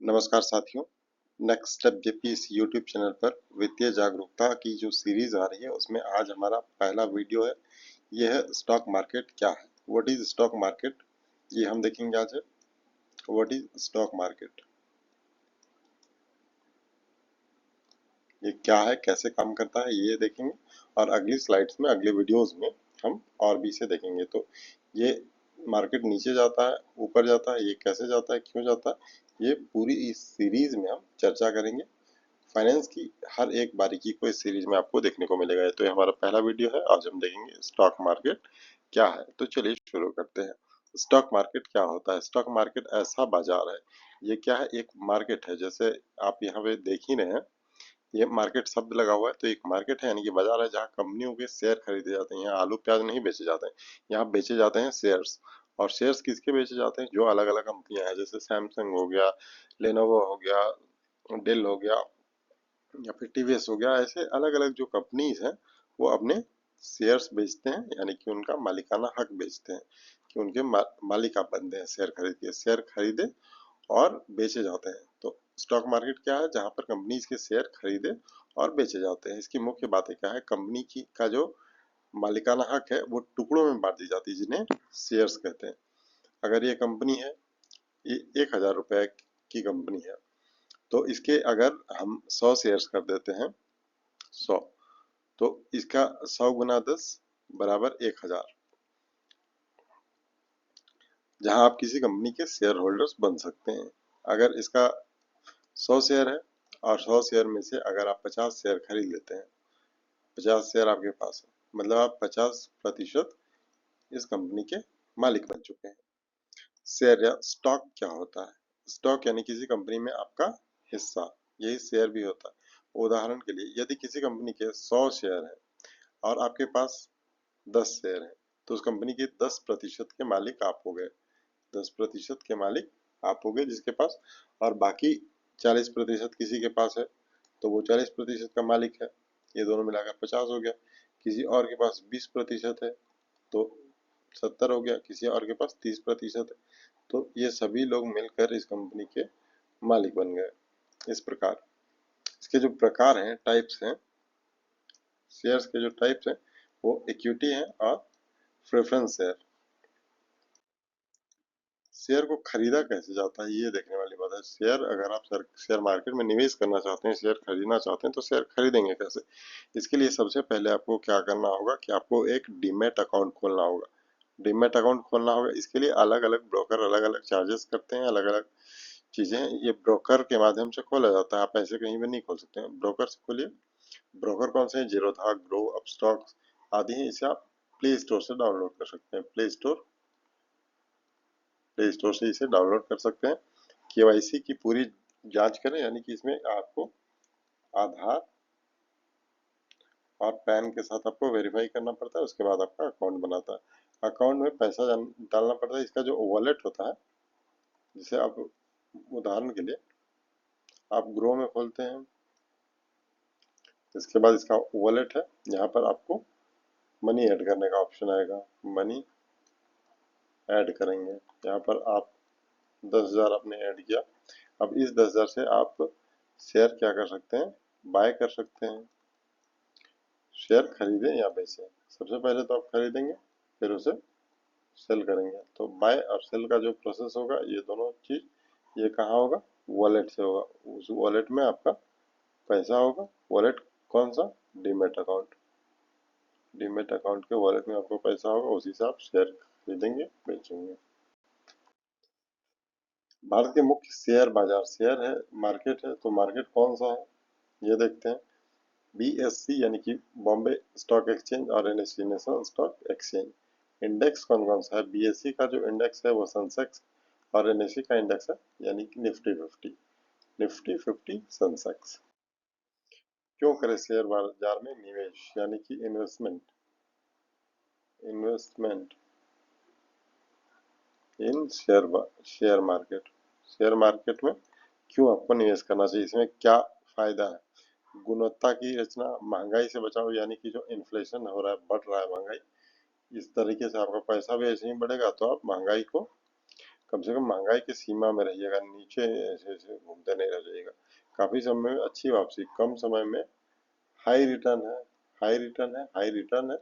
नमस्कार साथियों। Next step JP इस यूट्यूब चैनल पर वित्तीय जागरूकता की जो सीरीज आ रही है उसमें आज हमारा पहला वीडियो है। यह है स्टॉक मार्केट क्या है, व्हाट इज स्टॉक मार्केट। ये हम देखेंगे आज है व्हाट इज स्टॉक मार्केट, ये क्या है, कैसे काम करता है, ये देखेंगे। और अगली स्लाइड्स में, अगले वीडियोस में हम और भी इसे देखेंगे। तो ये मार्केट नीचे जाता है, ऊपर जाता है, ये कैसे जाता है, क्यों जाता है, ये पूरी इस सीरीज में हम चर्चा करेंगे। फाइनेंस की हर एक बारीकी को इस सीरीज में आपको देखने को मिलेगा। तो ये हमारा पहला वीडियो है। आज हम देखेंगे स्टॉक मार्केट क्या है। तो चलिए शुरू करते हैं। स्टॉक मार्केट क्या होता है? स्टॉक मार्केट ऐसा बाजार है, ये क्या है, एक मार्केट है। जैसे आप यहाँ पे देख ही रहे हैं, ये मार्केट शब्द लगा हुआ है, तो एक मार्केट है यानी कि बाजार है जहाँ कंपनियों के शेयर खरीदे जाते हैं। यहाँ आलू प्याज नहीं बेचे जाते हैं, यहाँ बेचे जाते हैं शेयर्स। और शेयर्स किसके बेचे जाते हैं? जो अलग अलग कंपनियां हैं, जैसे सैमसंग हो गया, लेनोवो हो गया, डेल हो गया, या फिर टीवीएस हो गया। ऐसे अलग अलग जो कंपनीज हैं वो अपने शेयर्स बेचते हैं, यानी कि उनका मालिकाना हक बेचते हैं, कि उनके मालिक आप बनते हैं। शेयर खरीद के, शेयर खरीदे और बेचे जाते हैं। तो स्टॉक मार्केट क्या है? जहां पर कंपनीज के शेयर खरीदे और बेचे जाते हैं। इसकी मुख्य बातें क्या है? कंपनी की का जो मालिकाना हक है वो टुकड़ों में बांट दी जाती है, जिन्हें शेयर्स कहते हैं। अगर ये कंपनी है, ये 1,000 रुपए की कंपनी है, तो इसके अगर हम 100 शेयर्स कर देते हैं, 100, तो इसका 100 गुना 10 बराबर 1,000, जहां आप किसी कंपनी के शेयर होल्डर्स बन सकते हैं। अगर इसका 100 शेयर है और 100 शेयर में से अगर आप 50 शेयर खरीद लेते हैं, 50 शेयर आपके पास है, मतलब आप 50% इस कंपनी के मालिक बन चुके हैं। शेयर या स्टॉक क्या होता है? स्टॉक यानी किसी कंपनी में आपका हिस्सा, यही शेयर भी होता है। उदाहरण के लिए, यदि किसी कंपनी के 100 शेयर है और आपके पास 10 शेयर है, तो उस कंपनी के 10% के मालिक आप हो गए। 10% के मालिक आप हो गए जिसके पास, और बाकी 40% किसी के पास है, तो वो 40% का मालिक है। ये दोनों मिलाकर 50 हो गया। किसी और के पास 20% है, तो 70 हो गया। किसी और के पास 30% है, तो ये सभी लोग मिलकर इस कंपनी के मालिक बन गए। इस प्रकार इसके जो प्रकार हैं, टाइप्स हैं, शेयर्स के जो टाइप्स हैं, वो इक्विटी है और प्रेफरेंस शेयर। शेयर को खरीदा कैसे जाता है, ये देखने वाली बात है। शेयर, अगर आप शेयर मार्केट में निवेश करना चाहते हैं, शेयर खरीदना चाहते हैं, तो शेयर खरीदेंगे कैसे? इसके लिए सबसे पहले आपको क्या करना होगा कि आपको एक डीमैट अकाउंट खोलना होगा। डीमैट अकाउंट खोलना होगा, इसके लिए अलग अलग ब्रोकर अलग अलग चार्जेस करते हैं, अलग अलग चीजें। ये ब्रोकर के माध्यम से खोला जाता है, आप ऐसे कहीं भी नहीं खोल सकते हैं। ब्रोकर से खोलिए। ब्रोकर कौन से हैं? जीरोधा, ग्रो, अपस्टॉक आदि हैं। इसे आप प्ले स्टोर से डाउनलोड कर सकते हैं। प्ले स्टोर से इसे डाउनलोड कर सकते हैं। केवाईसी की पूरी जांच करें, यानी कि इसमें आपको आधार और पैन के साथ आपको वेरीफाई करना पड़ता है, उसके बाद आपका अकाउंट बनाता है। अकाउंट में पैसा डालना पड़ता है। इसका जो वॉलेट होता है, जिसे आप, उदाहरण के लिए आप ग्रो में खोलते हैं, इसके बाद इसका वॉलेट है, यहाँ पर आपको मनी ऐड करने का ऑप्शन आएगा। मनी ऐड करेंगे, यहाँ पर आप 10,000 आपने ऐड किया। अब इस 10,000 से आप शेयर क्या कर सकते हैं? बाय कर सकते हैं। शेयर खरीदें या बेचें? सबसे पहले तो आप खरीदेंगे, फिर उसे सेल करेंगे। तो बाय और सेल का जो प्रोसेस होगा, ये दोनों चीज, ये कहाँ होगा? वॉलेट से होगा। उस वॉलेट में आपका पैसा होगा। वॉलेट कौन सा? Demat account. डीमेट अकाउंट के वॉलेट में आपको पैसा होगा, उसी से आप शेयर खरीदेंगे, बेचेंगे। भारत के मुख्य शेयर बाजार, शेयर है, मार्केट है, तो मार्केट कौन सा है ये देखते हैं। बीएससी यानी कि बॉम्बे स्टॉक एक्सचेंज, और NSC national stock exchange. Index कौन कौन सा है? बीएससी का जो इंडेक्स है वो सेंसेक्स, और एनएससी का इंडेक्स है यानी कि निफ्टी 50। Nifty 50 Sensex. क्यों करे शेयर बाजार में निवेश, यानी कि इन्वेस्टमेंट? इन्वेस्टमेंट इन शेयर मार्केट। शेयर मार्केट में क्यों आपको निवेश करना चाहिए? इसमें क्या फायदा है? गुणवत्ता की रचना, महंगाई से बचाओ, यानी कि जो इन्फ्लेशन हो रहा है, बढ़ रहा है महंगाई, इस तरीके से आपका पैसा भी ऐसे ही बढ़ेगा, तो आप महंगाई को, कम से कम महंगाई की सीमा में रहिएगा, नीचे ऐसे ऐसे घूमते नहीं रह जाइएगा। काफी समय में अच्छी वापसी, कम समय में हाई रिटर्न है, हाई रिटर्न है, हाई रिटर्न है,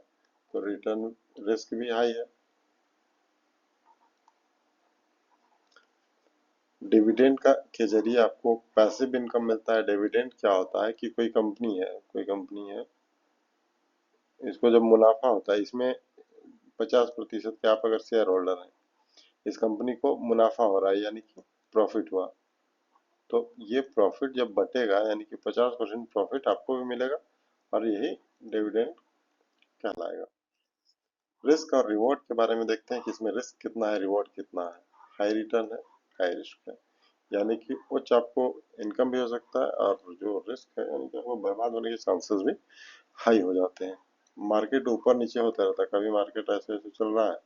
तो रिटर्न रिस्क भी हाई है। डिविडेंड का के जरिए आपको पैसिव इनकम मिलता है। डिविडेंड क्या होता है कि कोई कंपनी है, इसको जब मुनाफा होता है, इसमें 50% के आप अगर शेयर होल्डर हैं, इस कंपनी को मुनाफा हो रहा है यानी कि प्रॉफिट हुआ, तो ये प्रॉफिट जब बटेगा यानी कि 50% प्रॉफिट आपको भी मिलेगा और यही डिविडेंड कहलाएगा। रिस्क और रिवॉर्ड के बारे में देखते हैं कि इसमें रिस्क कितना है, रिवॉर्ड कितना है। हाई रिटर्न है, हाई रिस्क है, यानी कि उच्च आपको इनकम भी हो सकता है और जो रिस्क है यानी कि आपको बर्बाद होने के चांसेस भी हाई हो जाते हैं। मार्केट ऊपर नीचे होता रहता है, कभी मार्केट ऐसे ऐसे चल रहा है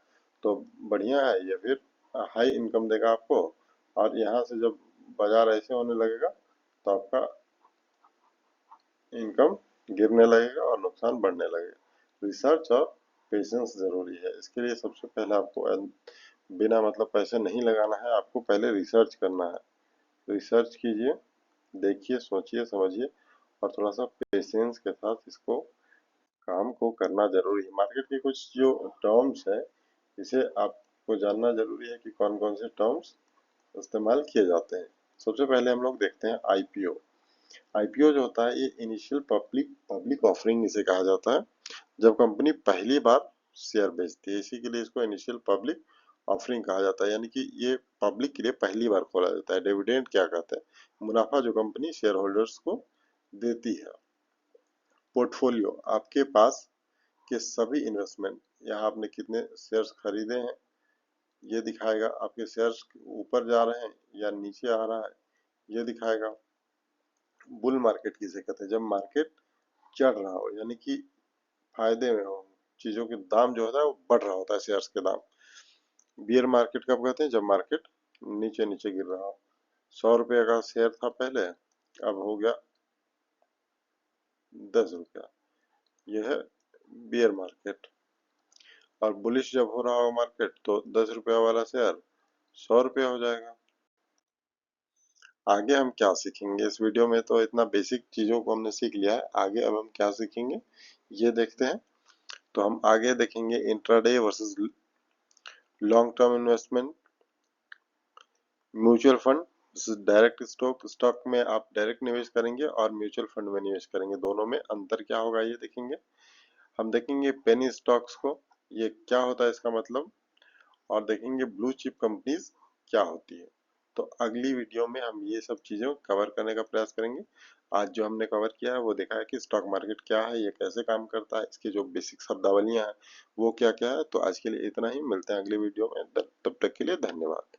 तो बढ़िया है, या फिर हाई इनकम देगा आपको, और यहाँ से जब बाजार ऐसे होने लगेगा तो आपका इनकम गिरने लगेगा और नुकसान बढ़ने लगेगा। रिसर्च और पेशेंस जरूरी है। इसके लिए सबसे पहले आपको बिना मतलब पैसे नहीं लगाना है, आपको पहले रिसर्च करना है। रिसर्च कीजिए, देखिए, सोचिए, समझिए और थोड़ा सा पेशेंस के साथ इसको काम को करना जरूरी है। मार्केट की कुछ जो टर्म्स है, इसे आपको जानना जरूरी है कि कौन कौन से टर्म्स इस्तेमाल किए जाते हैं। सबसे पहले हम लोग देखते हैं आईपीओ। आईपीओ जो होता है ये इनिशियल पब्लिक पब्लिक ऑफरिंग इसे कहा जाता है, जब कंपनी पहली बार शेयर बेचती है, इसी के लिए इसको इनिशियल पब्लिक ऑफरिंग कहा जाता है, यानी कि ये पब्लिक के लिए पहली बार खोला जाता है। डिविडेंड क्या कहते हैं, मुनाफा जो कंपनी शेयर होल्डर्स को देती है। पोर्टफोलियो, आपके पास के सभी इन्वेस्टमेंट, यहाँ आपने कितने शेयर्स खरीदे हैं ये दिखाएगा, आपके शेयर्स ऊपर जा रहे हैं या नीचे आ रहा है ये दिखाएगा। बुल मार्केट किसे कहते हैं, जब मार्केट चढ़ रहा हो यानी कि फायदे में हो, चीजों के दाम जो होता है वो बढ़ रहा होता है, शेयर्स के दाम। बियर मार्केट कब कहते हैं, जब मार्केट नीचे नीचे गिर रहा हो। 100 रुपये का शेयर था पहले, अब हो गया 10 रुपया, यह है बियर मार्केट। और बुलिश जब हो रहा हो मार्केट तो 10 रुपया वाला शेयर 100 रुपया हो जाएगा। आगे हम क्या सीखेंगे इस वीडियो में, तो इतना बेसिक चीजों को हमने सीख लिया है, आगे अब हम क्या सीखेंगे ये देखते हैं। तो हम आगे देखेंगे intraday versus long term investment, mutual fund, direct stock, stock में आप डायरेक्ट निवेश करेंगे और म्यूचुअल फंड में निवेश करेंगे, दोनों में अंतर क्या होगा ये देखेंगे। हम देखेंगे पेनी स्टॉक्स को, ये क्या होता है इसका मतलब, और देखेंगे ब्लू चिप कंपनीज क्या होती है। तो अगली वीडियो में हम ये सब चीजें कवर करने का प्रयास करेंगे। आज जो हमने कवर किया है वो देखा है कि स्टॉक मार्केट क्या है, ये कैसे काम करता है, इसकी जो बेसिक शब्दावलियां हैं वो क्या क्या है। तो आज के लिए इतना ही, मिलते हैं अगली वीडियो में, तब तक के लिए धन्यवाद।